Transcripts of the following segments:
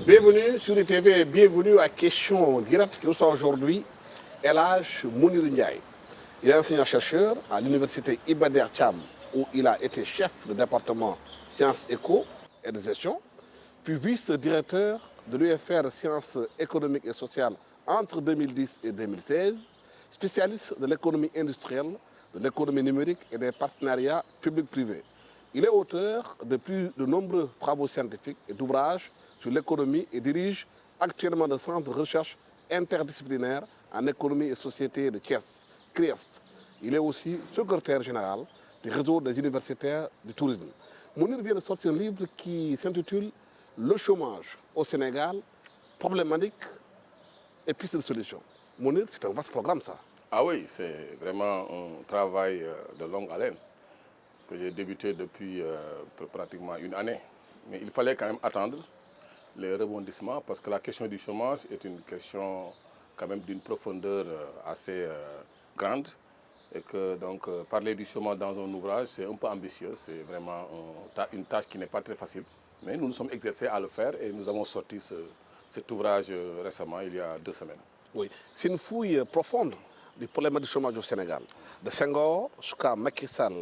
Bienvenue sur ITV, bienvenue à Question Directe qui reçoit aujourd'hui El Hadj Mounirou Ndiaye. Il est enseignant-chercheur à l'université Iba Der Thiam où il a été chef de département Sciences Éco et de gestion, puis vice-directeur de l'UFR Sciences économiques et sociales entre 2010 et 2016, spécialiste de l'économie industrielle, de l'économie numérique et des partenariats publics-privés. Il est auteur de nombreux travaux scientifiques et d'ouvrages sur l'économie et dirige actuellement le centre de recherche interdisciplinaire en économie et société de Thiès, CRIEST. Il est aussi secrétaire général du réseau des universitaires du tourisme. Mounir vient de sortir un livre qui s'intitule Le chômage au Sénégal, problématique et pistes de solutions. Mounir, c'est un vaste programme ça. Ah oui, c'est vraiment un travail de longue haleine que j'ai débuté depuis pratiquement une année. Mais il fallait quand même attendre les rebondissements parce que la question du chômage est une question quand même d'une profondeur assez grande et que donc parler du chômage dans un ouvrage c'est un peu ambitieux, c'est vraiment une tâche qui n'est pas très facile. Mais nous nous sommes exercés à le faire et nous avons sorti cet ouvrage récemment, il y a 2 semaines. Oui, c'est une fouille profonde du problème du chômage au Sénégal. De Senghor jusqu'à Macky Sall,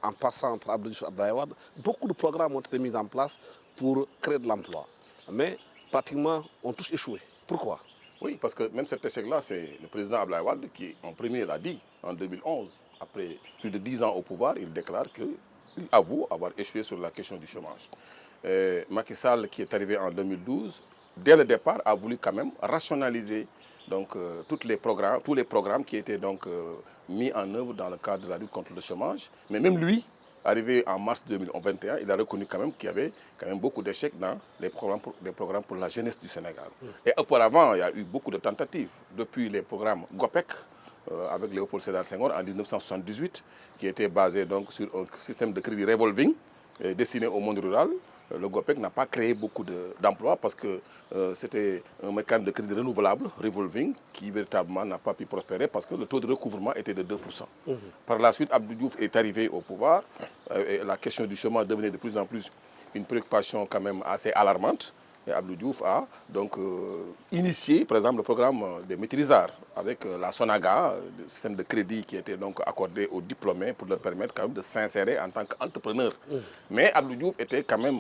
en passant par Abdou Diouf Abdoulaye Wade, beaucoup de programmes ont été mis en place pour créer de l'emploi. Mais pratiquement, ont tous échoué. Pourquoi? Oui, parce que même cet échec-là, c'est le président Abdoulaye Wade qui, en premier, l'a dit en 2011. Après plus de 10 ans au pouvoir, il déclare qu'il avoue avoir échoué sur la question du chômage. Macky Sall, qui est arrivé en 2012, dès le départ, a voulu quand même rationaliser donc, tous les programmes qui étaient donc, mis en œuvre dans le cadre de la lutte contre le chômage. Mais même lui, arrivé en mars 2021, il a reconnu quand même qu'il y avait quand même beaucoup d'échecs dans les programmes pour la jeunesse du Sénégal. Et auparavant, il y a eu beaucoup de tentatives. Depuis les programmes GOPEC, avec Léopold Sédar Senghor en 1978, qui était basé donc sur un système de crédit revolving destiné au monde rural. Le GOPEC n'a pas créé beaucoup d'emplois parce que c'était un mécanisme de crédit renouvelable, revolving, qui véritablement n'a pas pu prospérer parce que le taux de recouvrement était de 2%. Par la suite, Abdou Diouf est arrivé au pouvoir et la question du chômage devenait de plus en plus une préoccupation quand même assez alarmante. Et Abdou Diouf a donc initié, par exemple, le programme des maîtrisards avec la SONAGA, le système de crédit qui était donc accordé aux diplômés pour leur permettre quand même de s'insérer en tant qu'entrepreneur. Mais Abdou Diouf était quand même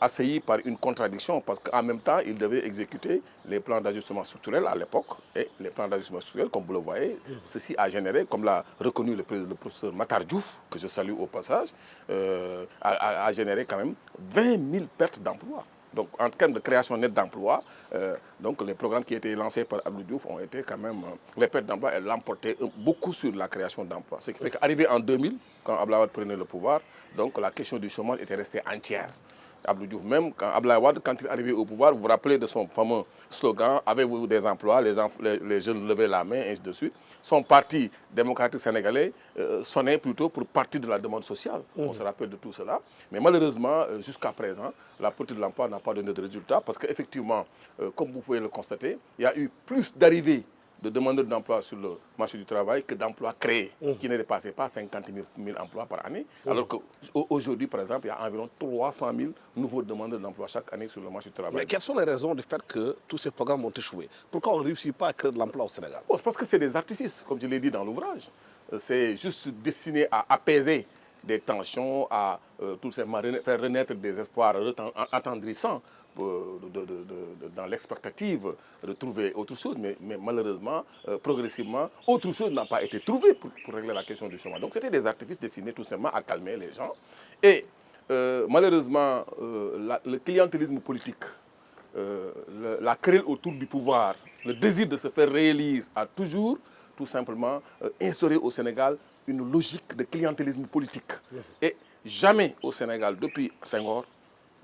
assailli par une contradiction parce qu'en même temps, il devait exécuter les plans d'ajustement structurel à l'époque. Et les plans d'ajustement structurel, comme vous le voyez, ceci a généré, comme l'a reconnu le professeur Matar Diouf, que je salue au passage, a généré quand même 20 000 pertes d'emplois. Donc, en termes de création nette d'emplois, donc les programmes qui étaient lancés par Abdou Diouf ont été quand même, les pertes d'emplois, elles l'emportaient beaucoup sur la création d'emplois. Ce qui fait qu'arrivé en 2000, quand Abdoulaye Wade prenait le pouvoir, donc la question du chômage était restée entière. Abdou Diouf même, quand Abdoulaye Wade, quand il est arrivé au pouvoir, vous vous rappelez de son fameux slogan « Avez-vous des emplois ?» les jeunes levaient la main, et ainsi de suite. Son parti démocratique sénégalais sonnait plutôt pour partie de la demande sociale. On se rappelle de tout cela. Mais malheureusement, jusqu'à présent, la politique de l'emploi n'a pas donné de résultats parce qu'effectivement, comme vous pouvez le constater, il y a eu plus d'arrivées de demandeurs d'emploi sur le marché du travail que d'emplois créés, qui ne dépassaient pas 50 000 emplois par année. Alors qu'aujourd'hui, par exemple, il y a environ 300 000 nouveaux demandeurs d'emploi chaque année sur le marché du travail. Mais quelles sont les raisons du fait que tous ces programmes ont échoué? Pourquoi on ne réussit pas à créer de l'emploi au Sénégal? Je pense que c'est des artifices, comme je l'ai dit dans l'ouvrage. C'est juste destiné à apaiser des tensions, à tout simplement faire renaître des espoirs attendrissants dans l'expectative de trouver autre chose. Mais malheureusement, progressivement, autre chose n'a pas été trouvée pour régler la question du chômage. Donc c'était des artifices destinés tout simplement à calmer les gens. Et malheureusement, le clientélisme politique, la querelle autour du pouvoir, le désir de se faire réélire a toujours tout simplement instauré au Sénégal une logique de clientélisme politique. Et jamais au Sénégal, depuis Senghor,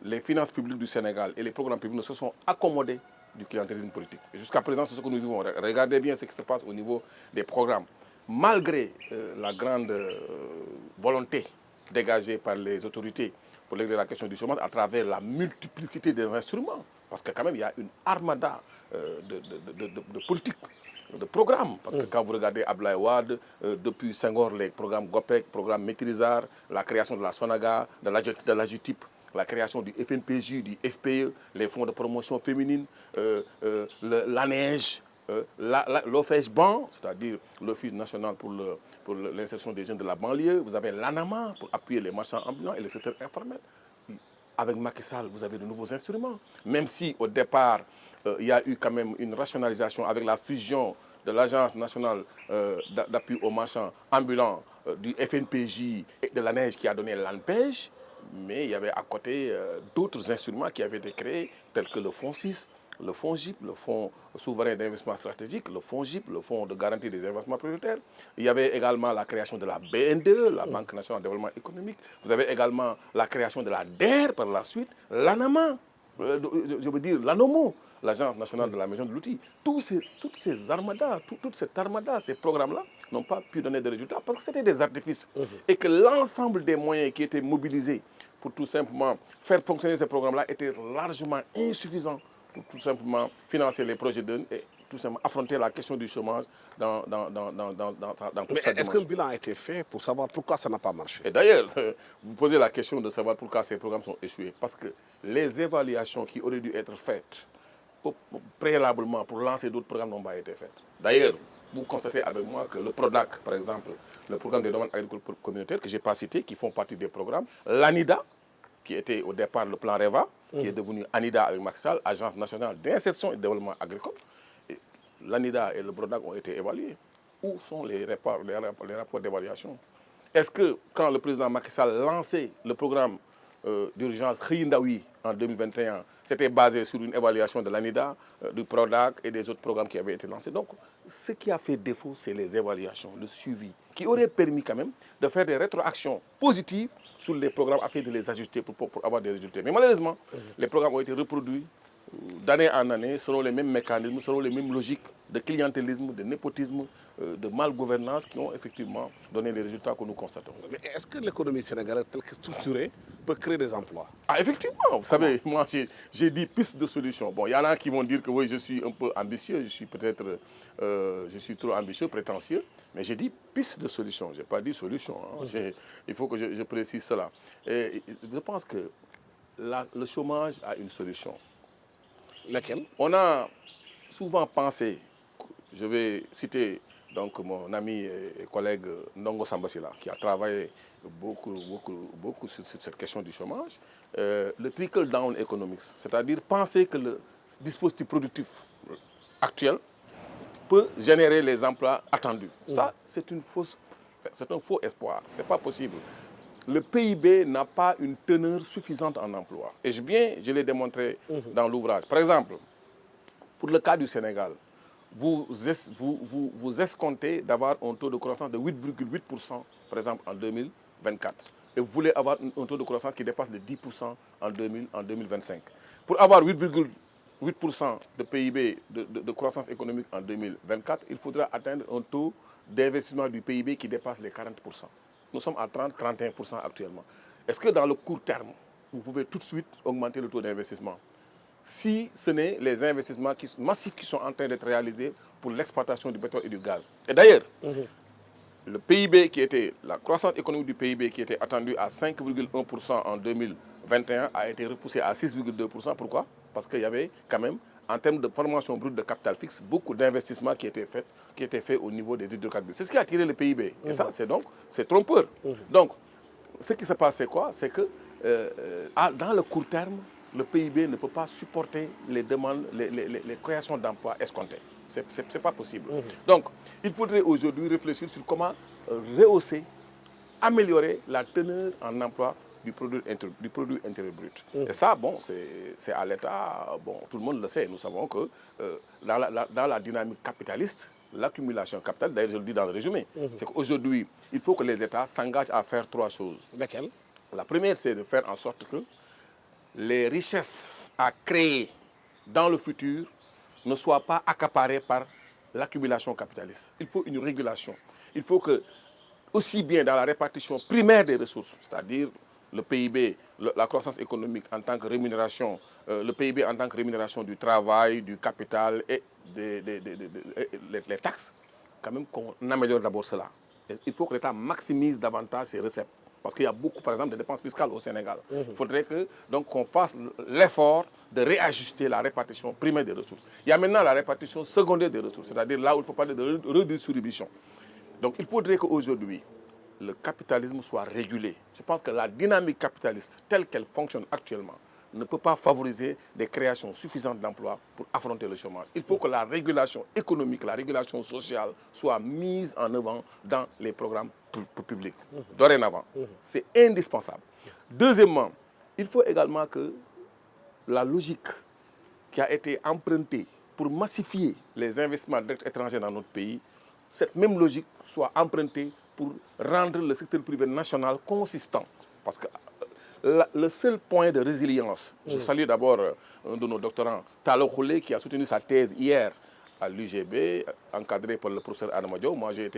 les finances publiques du Sénégal et les programmes publics ne se sont accommodés du clientélisme politique. Et jusqu'à présent, c'est ce que nous vivons. Regardez bien ce qui se passe au niveau des programmes. Malgré la grande volonté dégagée par les autorités pour régler la question du chômage à travers la multiplicité des instruments, parce que quand même, il y a une armada de politique, de programmes. Parce que quand vous regardez Abdoulaye Wade, depuis Senghor, les programmes GOPEC, programme Maîtrisard, la création de la SONAGA, de l'AGTIP, la création du FNPJ, du FPE, les fonds de promotion féminine, l'ANEJ, l'OFEJ-BAN, c'est-à-dire l'Office national pour l'insertion des jeunes de la banlieue. Vous avez l'ANAMA pour appuyer les marchands ambulants et le secteur informel. Avec Macky Sall, vous avez de nouveaux instruments. Même si au départ, il y a eu quand même une rationalisation avec la fusion de l'Agence nationale d'appui aux marchands ambulants, du FNPJ et de l'ANEJ qui a donné l'ANPEJ, mais il y avait à côté d'autres instruments qui avaient été créés, tels que le Fonds 6, le Fonds GIP, le Fonds souverain d'investissement stratégique, le Fonds GIP, le Fonds de garantie des investissements prioritaires. Il y avait également la création de la BNDE, la Banque nationale de développement économique. Vous avez également la création de la DER par la suite, l'ANAMA, je veux dire l'ANOMO, l'Agence nationale de la maison de l'outil. Toutes ces armadas, toute cette armada, ces programmes-là n'ont pas pu donner de résultats parce que c'était des artifices. Et que l'ensemble des moyens qui étaient mobilisés pour tout simplement faire fonctionner ces programmes-là étaient largement insuffisants pour tout simplement financer les projets de et tout simplement affronter la question du chômage dans toute sa dimension. Mais est-ce qu'un bilan a été fait pour savoir pourquoi ça n'a pas marché? Et d'ailleurs, vous posez la question de savoir pourquoi ces programmes sont échoués. Parce que les évaluations qui auraient dû être faites préalablement pour lancer d'autres programmes n'ont pas été faites. D'ailleurs, vous constatez avec moi que le PRODAC, par exemple, le programme des domaines agricoles communautaires, que je n'ai pas cité, qui font partie des programmes, l'ANIDA, qui était au départ le plan REVA, qui est devenu ANIDA avec Macky Sall, Agence nationale d'insertion et de développement agricole. L'ANIDA et le PRODAC ont été évalués. Où sont les rapports d'évaluation? Est-ce que quand le président Macky Sall lançait le programme d'urgence Khiyindawi en 2021, c'était basé sur une évaluation de l'ANIDA, du PRODAC et des autres programmes qui avaient été lancés? Donc, ce qui a fait défaut, c'est les évaluations, le suivi, qui aurait permis quand même de faire des rétroactions positives sur les programmes afin de les ajuster pour avoir des résultats. Mais malheureusement, les programmes ont été reproduits d'année en année selon les mêmes mécanismes, selon les mêmes logiques de clientélisme, de népotisme, de malgouvernance qui ont effectivement donné les résultats que nous constatons. Mais est-ce que l'économie sénégalaise, telle que structurée, peut créer des emplois? Ah, effectivement, vous savez, moi j'ai dit pistes de solutions. Bon, il y en a qui vont dire que oui, je suis un peu ambitieux, je suis peut-être, je suis trop ambitieux, prétentieux, mais j'ai dit pistes de solutions, je n'ai pas dit solution. Hein. Il faut que je précise cela. Et je pense que le chômage a une solution. Laquelle? On a souvent pensé, je vais citer donc mon ami et collègue Ndongo Sambasila, qui a travaillé beaucoup sur cette question du chômage, le trickle-down economics, c'est-à-dire penser que le dispositif productif actuel peut générer les emplois attendus. Ça, c'est un faux espoir, ce n'est pas possible. Le PIB n'a pas une teneur suffisante en emploi. Et je l'ai démontré dans l'ouvrage. Par exemple, pour le cas du Sénégal, vous escomptez d'avoir un taux de croissance de 8,8% par exemple en 2024. Et vous voulez avoir un taux de croissance qui dépasse les 10% en 2025. Pour avoir 8% de PIB, de croissance économique en 2024, il faudra atteindre un taux d'investissement du PIB qui dépasse les 40%. Nous sommes à 30-31% actuellement. Est-ce que dans le court terme, vous pouvez tout de suite augmenter le taux d'investissement? Si ce n'est les investissements massifs qui sont en train d'être réalisés pour l'exploitation du pétrole et du gaz. Et d'ailleurs, le PIB la croissance économique du PIB qui était attendue à 5,1% en 2021 a été repoussée à 6,2%. Pourquoi? Parce qu'il y avait quand même, en termes de formation brute de capital fixe, beaucoup d'investissements qui étaient faits au niveau des hydrocarbures. C'est ce qui a tiré le PIB. Et ça, c'est trompeur. Donc, ce qui se passe, c'est quoi? C'est que dans le court terme, le PIB ne peut pas supporter les demandes, les créations d'emplois escomptées. Ce n'est pas possible. Donc, il faudrait aujourd'hui réfléchir sur comment rehausser, améliorer la teneur en emploi du produit intérieur brut. Et ça, bon, c'est à l'État, bon, tout le monde le sait, nous savons que dans la dynamique capitaliste, l'accumulation capitale, d'ailleurs je le dis dans le résumé, c'est qu'aujourd'hui, il faut que les États s'engagent à faire 3 choses. Lesquelles? La première, c'est de faire en sorte que les richesses à créer dans le futur ne soit pas accaparé par l'accumulation capitaliste. Il faut une régulation. Il faut que, aussi bien dans la répartition primaire des ressources, c'est-à-dire le PIB, la croissance économique en tant que rémunération, le PIB en tant que rémunération du travail, du capital et les taxes, quand même qu'on améliore d'abord cela. Il faut que l'État maximise davantage ses recettes. Parce qu'il y a beaucoup, par exemple, de dépenses fiscales au Sénégal. Il faudrait qu'on fasse l'effort de réajuster la répartition primaire des ressources. Il y a maintenant la répartition secondaire des ressources, c'est-à-dire là où il faut parler de redistribution. Donc il faudrait qu'aujourd'hui, le capitalisme soit régulé. Je pense que la dynamique capitaliste, telle qu'elle fonctionne actuellement, ne peut pas favoriser des créations suffisantes d'emplois pour affronter le chômage. Il faut que la régulation économique, la régulation sociale soit mise en œuvre dans les programmes publics. Dorénavant, c'est indispensable. Deuxièmement, il faut également que la logique qui a été empruntée pour massifier les investissements étrangers dans notre pays, cette même logique soit empruntée pour rendre le secteur privé national consistant. Parce que le seul point de résilience, je salue d'abord un de nos doctorants, Talo Khoulé, qui a soutenu sa thèse hier à l'UGB, encadré par le professeur Adama Diaw. Moi, je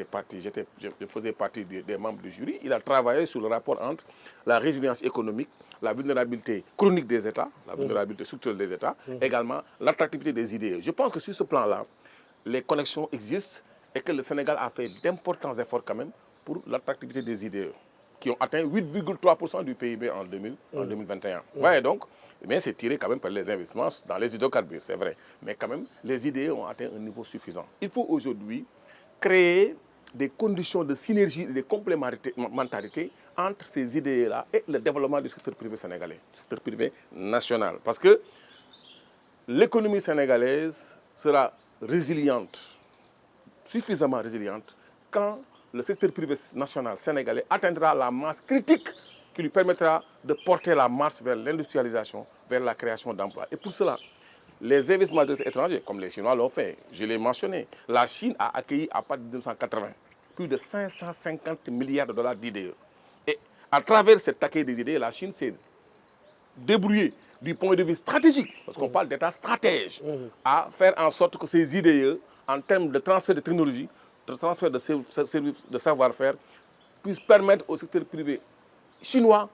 faisais partie des membres du jury. Il a travaillé sur le rapport entre la résilience économique, la vulnérabilité chronique des États, la vulnérabilité structurelle des États, également l'attractivité des idées. Je pense que sur ce plan-là, les connexions existent et que le Sénégal a fait d'importants efforts quand même pour l'attractivité des idées, qui ont atteint 8,3% du PIB en 2021. Ouais, donc, mais c'est tiré quand même par les investissements dans les hydrocarbures, c'est vrai. Mais quand même, les idées ont atteint un niveau suffisant. Il faut aujourd'hui créer des conditions de synergie et de complémentarité entre ces idées-là et le développement du secteur privé sénégalais, du secteur privé national. Parce que l'économie sénégalaise sera résiliente, suffisamment résiliente, quand le secteur privé national sénégalais atteindra la masse critique qui lui permettra de porter la marche vers l'industrialisation, vers la création d'emplois. Et pour cela, les investissements étrangers, comme les Chinois l'ont fait, je l'ai mentionné, la Chine a accueilli à partir de 1980 plus de 550 milliards de dollars d'IDE. Et à travers cet accueil des idées, la Chine s'est débrouillée du point de vue stratégique, parce qu'on parle d'État stratège, à faire en sorte que ces IDE, en termes de transfert de technologie, de transfert de services, de savoir-faire, puissent permettre au secteur privé chinois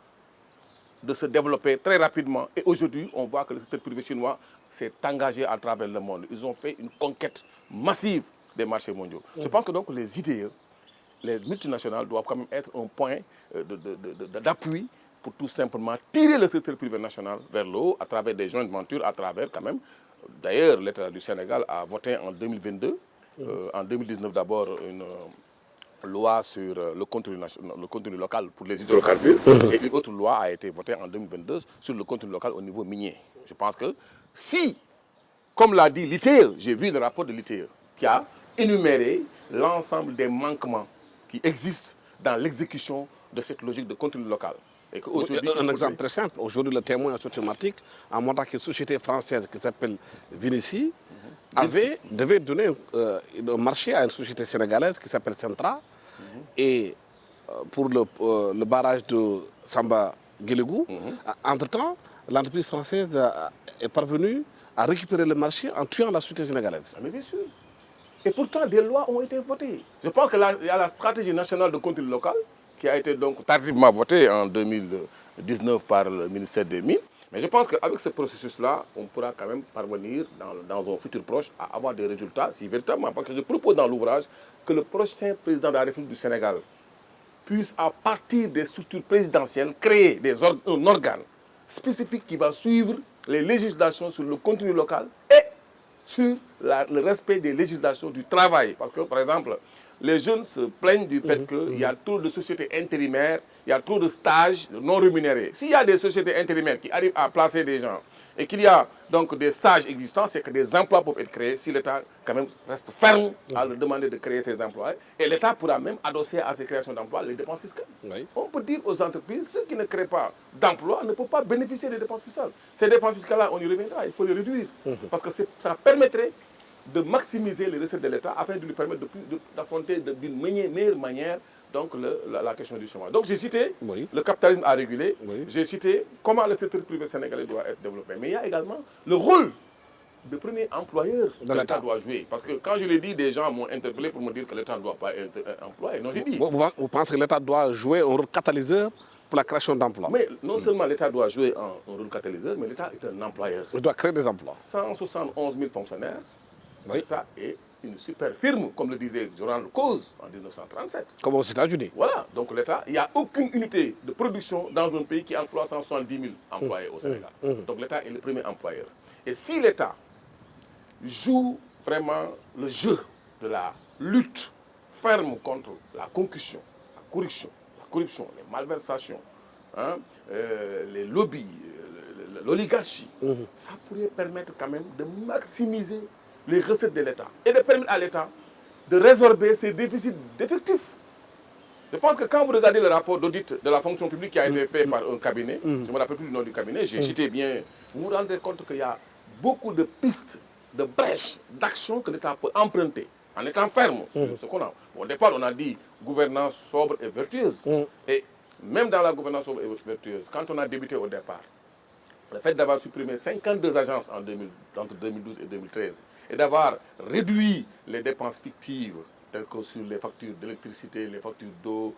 de se développer très rapidement. Et aujourd'hui, on voit que le secteur privé chinois s'est engagé à travers le monde. Ils ont fait une conquête massive des marchés mondiaux. Je pense que donc les IDE, les multinationales doivent quand même être un point d'appui pour tout simplement tirer le secteur privé national vers le haut à travers des joint ventures, à travers quand même. D'ailleurs, l'État du Sénégal a voté en 2022, en 2019 d'abord, une loi sur le contenu local pour les hydrocarbures et une autre loi a été votée en 2022 sur le contenu local au niveau minier. Je pense que si, comme l'a dit l'ITE, j'ai vu le rapport de l'ITE qui a énuméré l'ensemble des manquements qui existent dans l'exécution de cette logique de contenu local. Et un exemple très simple. Aujourd'hui, le Témoin a sorti un article en montrant qu'une société française qui s'appelle Vinici devait donner un marché à une société sénégalaise qui s'appelle Centra. Et pour le barrage de Samba-Guélegou, entre-temps, l'entreprise française est parvenue à récupérer le marché en tuant la société sénégalaise. Mais bien sûr. Et pourtant, des lois ont été votées. Je pense qu'il y a la stratégie nationale de contenu local qui a été donc tardivement votée en 2019 par le ministère des Mines. Mais je pense qu'avec ce processus-là, on pourra quand même parvenir dans un futur proche à avoir des résultats si véritablement. Parce que je propose dans l'ouvrage que le prochain président de la République du Sénégal puisse, à partir des structures présidentielles, créer un organe spécifique qui va suivre les législations sur le contenu local et sur le respect des législations du travail. Parce que, par exemple, les jeunes se plaignent du fait qu'il y a trop de sociétés intérimaires, il y a trop de stages non rémunérés. S'il y a des sociétés intérimaires qui arrivent à placer des gens et qu'il y a donc des stages existants, c'est que des emplois peuvent être créés si l'État quand même reste ferme à leur demander de créer ces emplois. Et l'État pourra même adosser à ces créations d'emplois les dépenses fiscales. Oui. On peut dire aux entreprises, ceux qui ne créent pas d'emplois ne peuvent pas bénéficier des dépenses fiscales. Ces dépenses fiscales-là, on y reviendra, il faut les réduire. Parce que ça permettrait de maximiser les recettes de l'État afin de lui permettre d'affronter d'une meilleure manière donc la question du chômage. Donc j'ai cité le capitalisme à réguler, j'ai cité comment le secteur privé sénégalais doit être développé. Mais il y a également le rôle de premier employeur De que l'État l'État. doit jouer. Parce que quand je l'ai dit, des gens m'ont interpellé pour me dire que l'État ne doit pas être employé. Non, j'ai dit. Vous pensez que l'État doit jouer un rôle catalyseur pour la création d'emplois? Mais non seulement l'État doit jouer un rôle catalyseur, mais l'État est un employeur. Il doit créer des emplois. 171 000 fonctionnaires, Oui. l'État est une super firme, comme le disait Joran Cause en 1937. Comme aux États-Unis. Voilà, donc l'État, il n'y a aucune unité de production dans un pays qui emploie 170 000 employés au Sénégal. Donc l'État est le premier employeur. Et si l'État joue vraiment le jeu de la lutte ferme contre la concussion, la corruption, les malversations, hein, les lobbies, l'oligarchie, ça pourrait permettre quand même de maximiser les recettes de l'État et de permettre à l'État de résorber ses déficits d'effectifs. Je pense que quand vous regardez le rapport d'audit de la fonction publique qui a été fait par un cabinet, je ne me rappelle plus du nom du cabinet, j'ai cité bien, vous vous rendez compte qu'il y a beaucoup de pistes, de brèches, d'actions que l'État peut emprunter en étant ferme sur ce qu'on a. Au départ, on a dit gouvernance sobre et vertueuse. Et même dans la gouvernance sobre et vertueuse, quand on a débuté au départ, le fait d'avoir supprimé 52 agences entre 2012 et 2013 et d'avoir réduit les dépenses fictives telles que sur les factures d'électricité, les factures d'eau,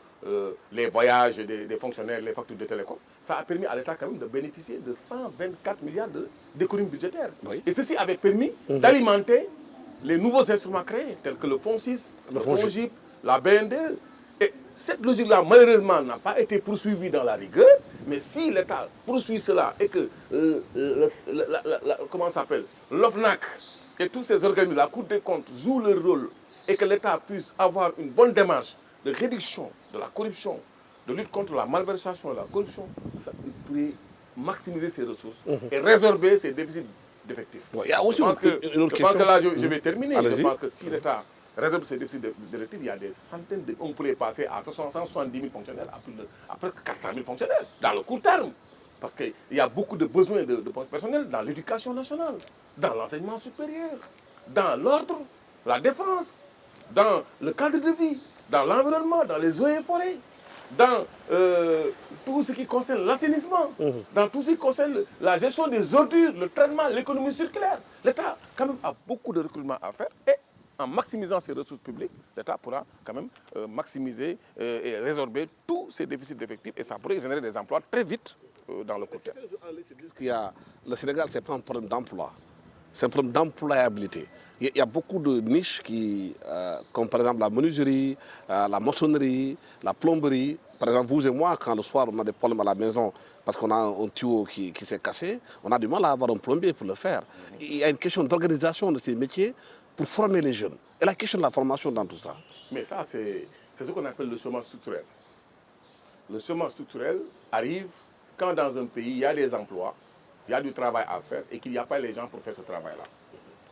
les voyages des fonctionnaires, les factures de télécom, ça a permis à l'État quand même de bénéficier de 124 milliards d'économies budgétaires. Oui. Et ceci avait permis d'alimenter les nouveaux instruments créés, tels que le Fonds 6, le Fonds GIP, la BNDE. Et cette logique-là, malheureusement, n'a pas été poursuivie dans la rigueur. Mais si l'État poursuit cela et que comment ça s'appelle, l'OFNAC et tous ces organismes, la Cour des comptes, jouent leur rôle et que l'État puisse avoir une bonne démarche de réduction de la corruption, de lutte contre la malversation et la corruption, ça pourrait maximiser ses ressources et résorber ses déficits d'effectifs. Ouais, il y a aussi je pense que là, je vais terminer. Je pense que si l'État résorbe ses déficits d'effectifs, il y a des centaines on pourrait passer à 170 000 fonctionnaires, à presque 400 000 fonctionnaires, dans le court terme. Parce qu'il y a beaucoup de besoins de personnel dans l'éducation nationale, dans l'enseignement supérieur, dans l'ordre, la défense, dans le cadre de vie, dans l'environnement, dans les eaux et forêts, dans tout ce qui concerne l'assainissement, dans tout ce qui concerne la gestion des ordures, le traitement, l'économie circulaire. L'État, quand même, a beaucoup de recrutement à faire et en maximisant ses ressources publiques, l'État pourra quand même maximiser et résorber tous ces déficits d'effectifs et ça pourrait générer des emplois très vite dans le court terme. Le Sénégal, ce n'est pas un problème d'emploi, c'est un problème d'employabilité. Il y a beaucoup de niches comme par exemple la menuiserie, la maçonnerie, la plomberie. Par exemple, vous et moi, quand le soir on a des problèmes à la maison parce qu'on a un tuyau qui s'est cassé, on a du mal à avoir un plombier pour le faire. Il y a une question d'organisation de ces métiers pour former les jeunes. Et la question de la formation dans tout ça. Mais ça, c'est ce qu'on appelle le chômage structurel. Le chômage structurel arrive quand dans un pays, il y a des emplois, il y a du travail à faire et qu'il n'y a pas les gens pour faire ce travail-là.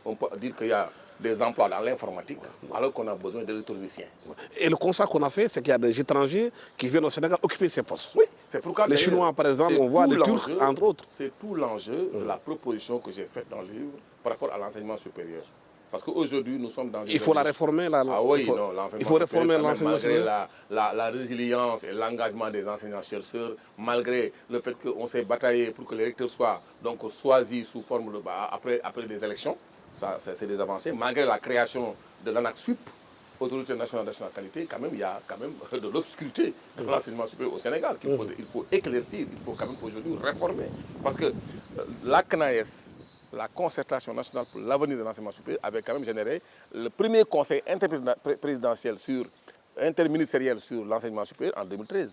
On peut dire qu'il y a des emplois dans l'informatique alors qu'on a besoin d'électroniciens. Et le constat qu'on a fait, c'est qu'il y a des étrangers qui viennent au Sénégal occuper ces postes. Oui, c'est pourquoi les Chinois, par exemple, on voit les Turcs, entre autres. C'est tout l'enjeu de la proposition que j'ai faite dans le livre par rapport à l'enseignement supérieur. Parce qu'aujourd'hui, nous sommes dans une... Il faut la réformer. Ah oui, il faut réformer l'enseignement supérieur. Malgré la résilience et l'engagement des enseignants-chercheurs, malgré le fait qu'on s'est bataillé pour que les recteurs soient donc choisis sous forme de... après des élections, ça, c'est des avancées. Malgré la création de l'ANAQ-SUP, Autorité nationale de qualité, quand même, il y a quand même de l'obscurité de l'enseignement supérieur au Sénégal qu'il faut éclaircir, il faut quand même aujourd'hui réformer. Parce que la CNAES, la concertation nationale pour l'avenir de l'enseignement supérieur, avait quand même généré le premier conseil interministériel sur l'enseignement supérieur en 2013.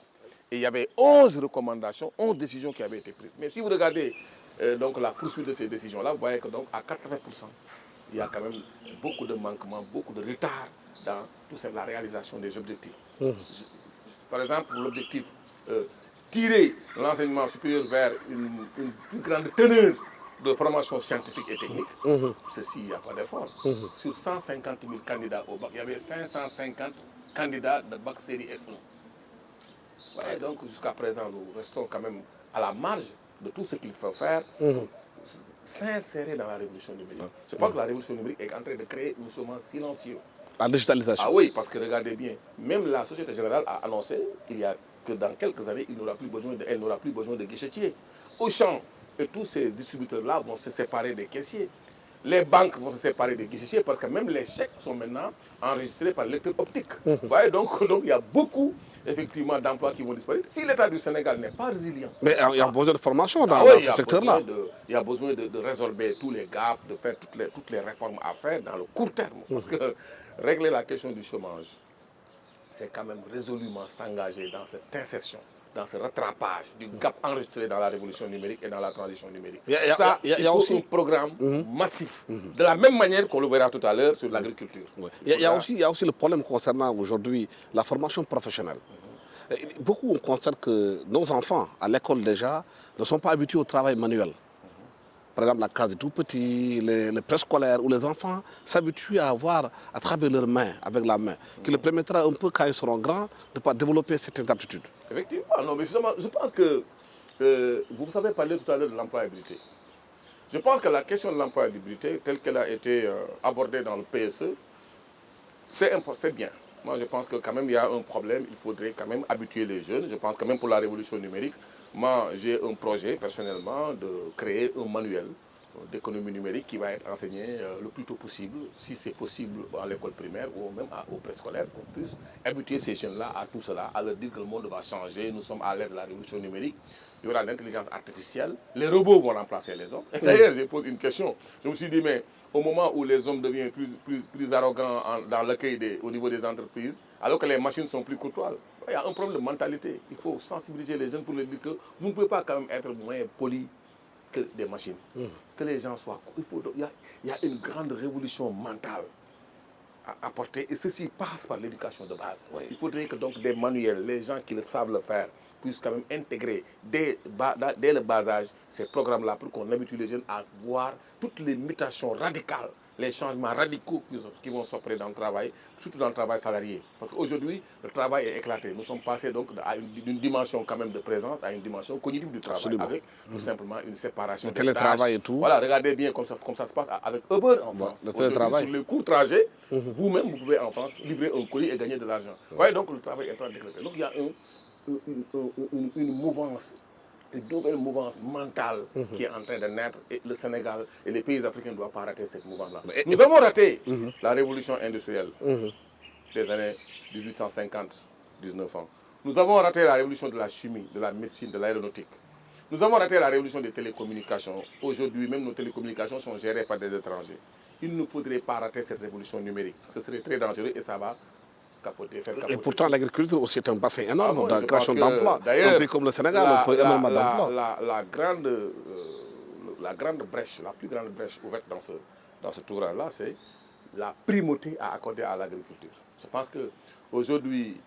Et il y avait 11 recommandations, 11 décisions qui avaient été prises. Mais si vous regardez donc la poursuite de ces décisions-là, vous voyez que donc à 80%, il y a quand même beaucoup de manquements, beaucoup de retard dans la réalisation des objectifs. Par exemple, l'objectif tirer l'enseignement supérieur vers une plus grande teneur de formation scientifique et technique, ceci, il n'y a pas d'effort. Sur 150 000 candidats au bac, il y avait 550 candidats de bac série S1. Voilà, donc jusqu'à présent, nous restons quand même à la marge de tout ce qu'il faut faire pour s'insérer dans la révolution numérique. Je pense que la révolution numérique est en train de créer un chômage silencieux. La digitalisation. Ah oui, parce que regardez bien, même la Société Générale a annoncé que dans quelques années, elle n'aura plus besoin de guichetiers. Auchan et tous ces distributeurs-là vont se séparer des caissiers. Les banques vont se séparer des guichetiers parce que même les chèques sont maintenant enregistrés par lecteur optique. Vous voyez, donc il y a beaucoup effectivement d'emplois qui vont disparaître. Si l'État du Sénégal n'est pas résilient. Mais il y a besoin de formation dans, Oui, dans ce secteur-là. il y a besoin de résorber tous les gaps, de faire toutes les réformes à faire dans le court terme. Parce que régler la question du chômage, c'est quand même résolument s'engager dans cette insertion, dans ce rattrapage du gap enregistré dans la révolution numérique et dans la transition numérique. Il faut aussi un programme massif, de la même manière qu'on le verra tout à l'heure sur l'agriculture. Il y a aussi le problème concernant aujourd'hui la formation professionnelle. Beaucoup constatent que nos enfants, à l'école déjà, ne sont pas habitués au travail manuel. Par exemple, la case des tout-petits, les préscolaires, où les enfants s'habituent à avoir à travers leurs mains, avec la main, qui leur permettra un peu, quand ils seront grands, de pas développer certaines aptitudes. Effectivement, non, mais justement, je pense que vous avez parlé tout à l'heure de l'employabilité. Je pense que la question de l'employabilité, telle qu'elle a été abordée dans le PSE, c'est bien. Moi, je pense que quand même, il y a un problème. Il faudrait quand même habituer les jeunes. Je pense que même pour la révolution numérique, moi, j'ai un projet, personnellement, de créer un manuel d'économie numérique qui va être enseigné le plus tôt possible, si c'est possible à l'école primaire ou même au préscolaire, qu'on puisse habituer ces jeunes-là à tout cela, à leur dire que le monde va changer, nous sommes à l'ère de la révolution numérique, il y aura l'intelligence artificielle, les robots vont remplacer les hommes. Et d'ailleurs, je pose une question, je me suis dit, mais au moment où les hommes deviennent plus arrogants dans l'accueil au niveau des entreprises, alors que les machines sont plus courtoises, il y a un problème de mentalité. Il faut sensibiliser les jeunes pour leur dire que vous ne pouvez pas quand même être moins poli que des machines. Que les gens soient... Il y a une grande révolution mentale à apporter et ceci passe par l'éducation de base. Oui. Il faudrait que donc des manuels, les gens qui savent le faire, puissent quand même intégrer dès le bas âge ces programmes-là pour qu'on habitue les jeunes à voir toutes les mutations radicales, les changements radicaux qui vont s'opérer dans le travail, surtout dans le travail salarié. Parce qu'aujourd'hui, le travail est éclaté. Nous sommes passés donc d'une dimension quand même de présence à une dimension cognitive du travail. Absolument. Avec tout simplement une séparation le télétravail tâches. Et tout. Voilà, regardez bien comme ça se passe avec Uber en France. Le télétravail. Sur le court trajet, vous-même, vous pouvez en France livrer un colis et gagner de l'argent. Vous voyez, donc le travail est en train d'éclater. Donc il y a une mouvance, une nouvelle mouvance mentale qui est en train de naître et le Sénégal et les pays africains ne doivent pas rater cette mouvance-là. Nous avons raté la révolution industrielle des années 1850-19 ans. Nous avons raté la révolution de la chimie, de la médecine, de l'aéronautique. Nous avons raté la révolution des télécommunications. Aujourd'hui, même nos télécommunications sont gérées par des étrangers. Il ne faudrait pas rater cette révolution numérique. Ce serait très dangereux et ça va capoter. Et pourtant, l'agriculture aussi est un bassin énorme dans la création d'emplois. Un pays comme le Sénégal, on peut énormément d'emplois. La grande brèche, la plus grande brèche ouverte dans ce ouvrage-là, c'est la primauté à accorder à l'agriculture. Je pense qu'aujourd'hui,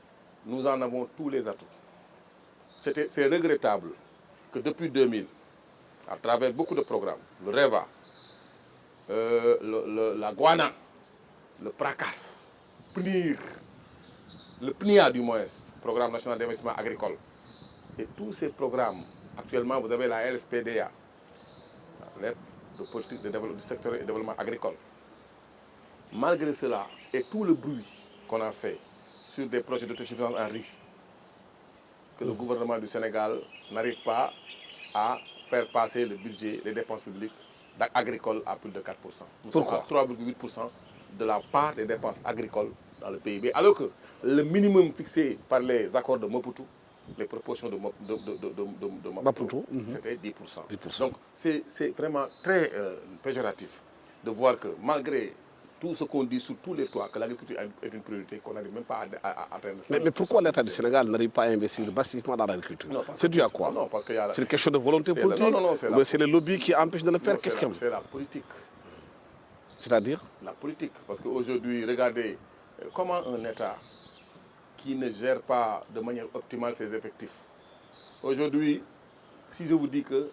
nous en avons tous les atouts. C'est regrettable que depuis 2000, à travers beaucoup de programmes, le REVA, la Guana, le PRACAS, PNIR, le PNIA du moins, Programme national d'investissement agricole, et tous ces programmes, actuellement vous avez la LSPDA, l'aide de politique de développement du secteur et développement agricole. Malgré cela, et tout le bruit qu'on a fait sur des projets d'autosuffisance en riz, que le gouvernement du Sénégal n'arrive pas à faire passer le budget, les dépenses publiques agricoles à plus de 4%. Pourquoi ? Nous sommes à 3,8% de la part des dépenses agricoles dans le PIB, alors que le minimum fixé par les accords de Maputo, les propositions de Maputo, c'était 10%. Donc c'est vraiment très péjoratif de voir que malgré tout ce qu'on dit sur tous les toits, que l'agriculture est une priorité, qu'on n'arrive même pas à atteindre. Mais pourquoi l'État du Sénégal n'arrive pas à investir massivement dans l'agriculture? C'est dû à quoi? Non, parce que c'est une question de volonté politique? Mais c'est les lobbies qui empêchent de le faire? Qu'est-ce que c'est la politique. C'est-à-dire? La politique. Parce qu'aujourd'hui, regardez, comment un État qui ne gère pas de manière optimale ses effectifs. Aujourd'hui, si je vous dis que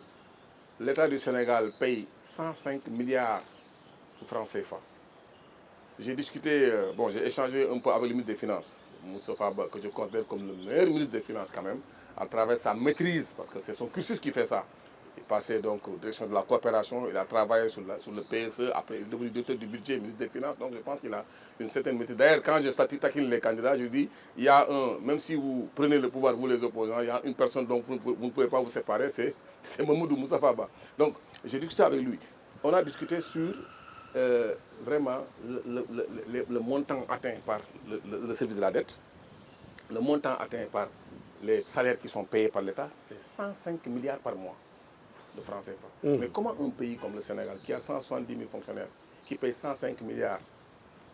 l'État du Sénégal paye 105 milliards de francs CFA, j'ai discuté, j'ai échangé un peu avec le ministre des Finances, Moussa Faba, que je considère comme le meilleur ministre des Finances quand même, à travers sa maîtrise, parce que c'est son cursus qui fait ça. Il est passé donc aux directions de la coopération, il a travaillé sur le PSE, après il est devenu directeur du budget, ministre des Finances, donc je pense qu'il a une certaine maîtrise. D'ailleurs, quand je taquine les candidats, je dis, il y a même si vous prenez le pouvoir, vous les opposants, il y a une personne dont vous ne pouvez pas vous séparer, c'est Mamoudou Moussa Faba. Donc, j'ai discuté avec lui. On a discuté sur vraiment le montant atteint par le service de la dette, le montant atteint par les salaires qui sont payés par l'État, c'est 105 milliards par mois de francs CFA. Mais comment un pays comme le Sénégal, qui a 170 000 fonctionnaires, qui paye 105 milliards,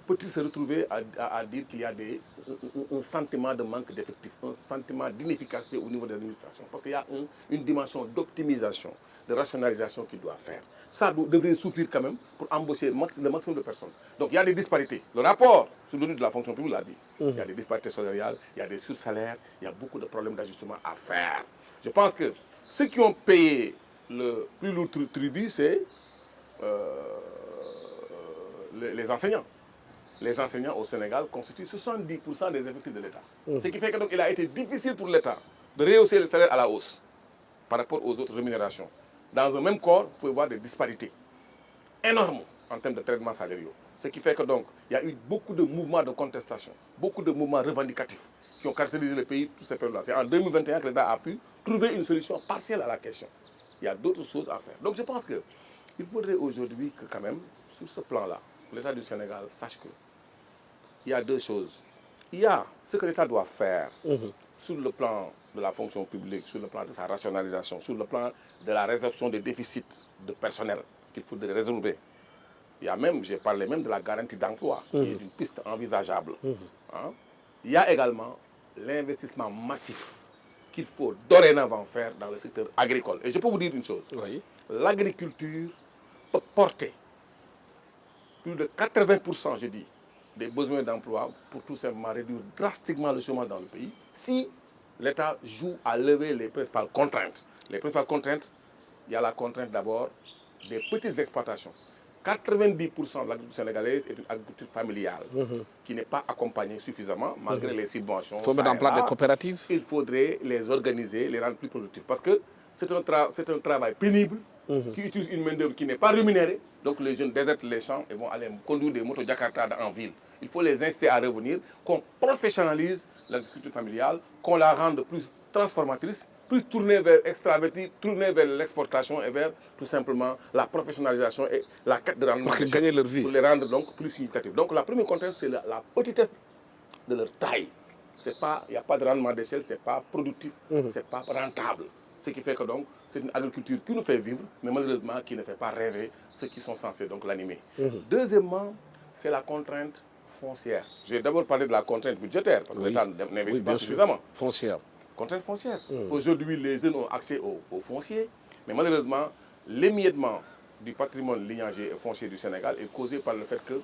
peut-il se retrouver à dire qu'il y a un sentiment de manque d'effectifs, un sentiment d'inefficacité au niveau des administrations? Parce qu'il y a une dimension d'optimisation, de rationalisation qu'il doit faire. Ça devrait souffrir quand même pour embaucher le maximum de personnes. Donc il y a des disparités. Le rapport sur le de la fonction publique l'a dit. Il y a des disparités salariales, il y a des sursalaires, il y a beaucoup de problèmes d'ajustement à faire. Je pense que ceux qui ont payé le plus lourd tribut, c'est les enseignants. Les enseignants au Sénégal constituent 70% des effectifs de l'État. Ce qui fait qu'il a été difficile pour l'État de rehausser les salaires à la hausse par rapport aux autres rémunérations. Dans un même corps, vous pouvez voir des disparités énormes en termes de traitement salarial. Ce qui fait que donc, il y a eu beaucoup de mouvements de contestation, beaucoup de mouvements revendicatifs qui ont caractérisé le pays tous ces périodes-là. C'est en 2021 que l'État a pu trouver une solution partielle à la question. Il y a d'autres choses à faire. Donc je pense qu'il faudrait aujourd'hui que quand même, sur ce plan-là, l'État du Sénégal sache que il y a deux choses. Il y a ce que l'État doit faire sur le plan de la fonction publique, sur le plan de sa rationalisation, sur le plan de la résorption des déficits de personnel qu'il faudrait résorber. Il y a même, j'ai parlé même de la garantie d'emploi, qui est une piste envisageable. Hein? Il y a également l'investissement massif qu'il faut dorénavant faire dans le secteur agricole. Et je peux vous dire une chose. Oui. L'agriculture peut porter plus de 80%, je dis, des besoins d'emploi pour tout simplement réduire drastiquement le chômage dans le pays si l'État joue à lever les principales contraintes. Les principales contraintes, il y a la contrainte d'abord des petites exploitations. 90% de l'agriculture sénégalaise est une agriculture familiale qui n'est pas accompagnée suffisamment malgré les subventions. Il faut mettre en place des coopératives. Il faudrait les organiser, les rendre plus productifs parce que c'est un travail pénible qui utilise une main-d'œuvre qui n'est pas rémunérée. Donc les jeunes désertent les champs et vont aller conduire des motos Jakarta en ville. Il faut les inciter à revenir, qu'on professionnalise l'agriculture familiale, qu'on la rende plus transformatrice, plus tournée vers extravertie, tournée vers l'exportation et vers tout simplement la professionnalisation et la quête de rendement. Pour gagner leur vie. Pour les rendre donc plus significatifs. Donc la première contrainte, c'est la petitesse de leur taille. Il n'y a pas de rendement d'échelle, ce n'est pas productif, ce n'est pas rentable. Ce qui fait que donc c'est une agriculture qui nous fait vivre, mais malheureusement qui ne fait pas rêver ceux qui sont censés donc l'animer. Deuxièmement, c'est la contrainte foncière. J'ai d'abord parlé de la contrainte budgétaire, parce que l'État n'investit pas suffisamment. Foncière. Contrainte foncière. Aujourd'hui, les jeunes ont accès au foncier, mais malheureusement, l'émiettement du patrimoine lignagé et foncier du Sénégal est causé par le fait que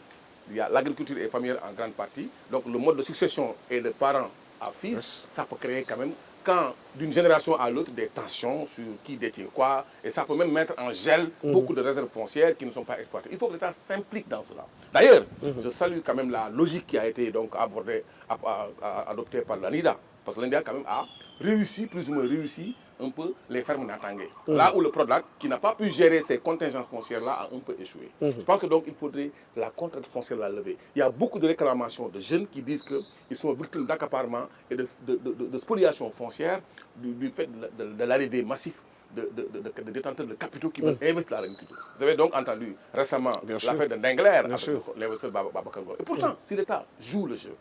l'agriculture est familiale en grande partie. Donc le mode de succession est de parents à fils. Ça peut créer quand même, quand d'une génération à l'autre, des tensions sur qui détient quoi. Et ça peut même mettre en gel beaucoup de réserves foncières qui ne sont pas exploitées. Il faut que l'État s'implique dans cela. D'ailleurs, je salue quand même la logique qui a été donc adoptée par l'ANIDA. Parce que l'India quand même a réussi, plus ou moins réussi, un peu les fermes d'Atangé. Là où le PRODAC, qui n'a pas pu gérer ces contingences foncières-là, a un peu échoué. Je pense que donc il faudrait la contrainte foncière la lever. Il y a beaucoup de réclamations de jeunes qui disent qu'ils sont victimes d'accaparement et de spoliation foncière du fait de l'arrivée massive de détenteurs de capitaux qui veulent investir dans l'agriculture. Vous avez donc entendu récemment l'affaire de Ndengler avec l'investisseur Babacar Ngom. Et pourtant, si l'État joue le jeu,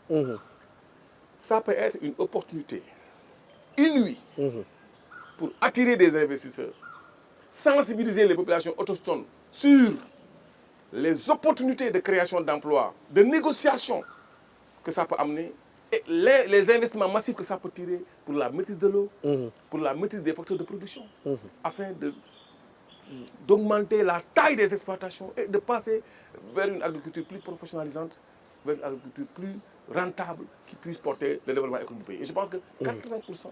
ça peut être une opportunité inouïe pour attirer des investisseurs, sensibiliser les populations autochtones sur les opportunités de création d'emplois, de négociation que ça peut amener, et les investissements massifs que ça peut tirer pour la maîtrise de l'eau, pour la maîtrise des facteurs de production, afin d'augmenter la taille des exploitations et de passer vers une agriculture plus professionnalisante, vers une agriculture plus rentable qui puisse porter le développement économique du pays. Et je pense que 80%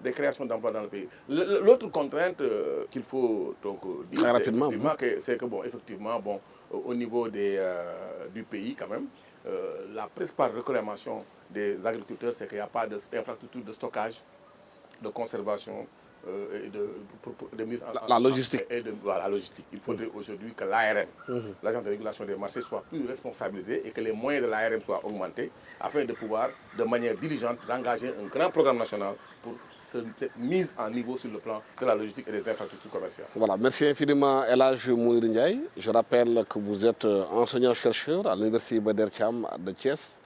des créations d'emplois dans le pays. L'autre contrainte qu'il faut donc dire, très rapidement, c'est que bon, effectivement, bon, au niveau du pays quand même, la principale réclamation des agriculteurs, c'est qu'il n'y a pas d'infrastructure de stockage, de conservation et de mise en la logistique. Voilà, la logistique. Il faudrait aujourd'hui que l'ARM, l'Agence de régulation des marchés, soit plus responsabilisée et que les moyens de l'ARM soient augmentés afin de pouvoir, de manière diligente, engager un grand programme national pour cette mise en niveau sur le plan de la logistique et des infrastructures commerciales. Voilà, merci infiniment Elhadji Mounir Ndiaye. Je rappelle que vous êtes enseignant-chercheur à l'Université Iba Der Thiam de Thiès,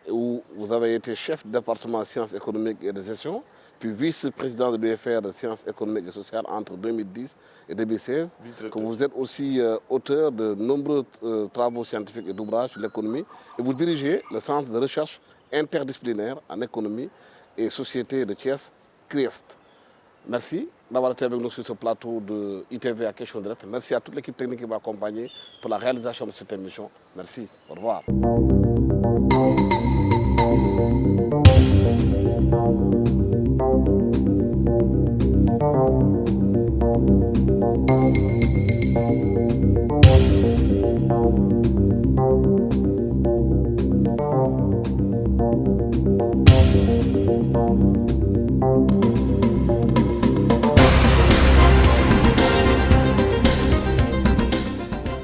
où vous avez été chef du département sciences économiques et de gestion, puis vice-président de l'UFR de sciences économiques et sociales entre 2010 et 2016, que vous êtes aussi auteur de nombreux travaux scientifiques et d'ouvrages sur l'économie, et vous dirigez le centre de recherche interdisciplinaire en économie et société de Thiès, CRIEST. Merci d'avoir été avec nous sur ce plateau de ITV à Question Directe. Merci à toute l'équipe technique qui m'a accompagné pour la réalisation de cette émission. Merci. Au revoir.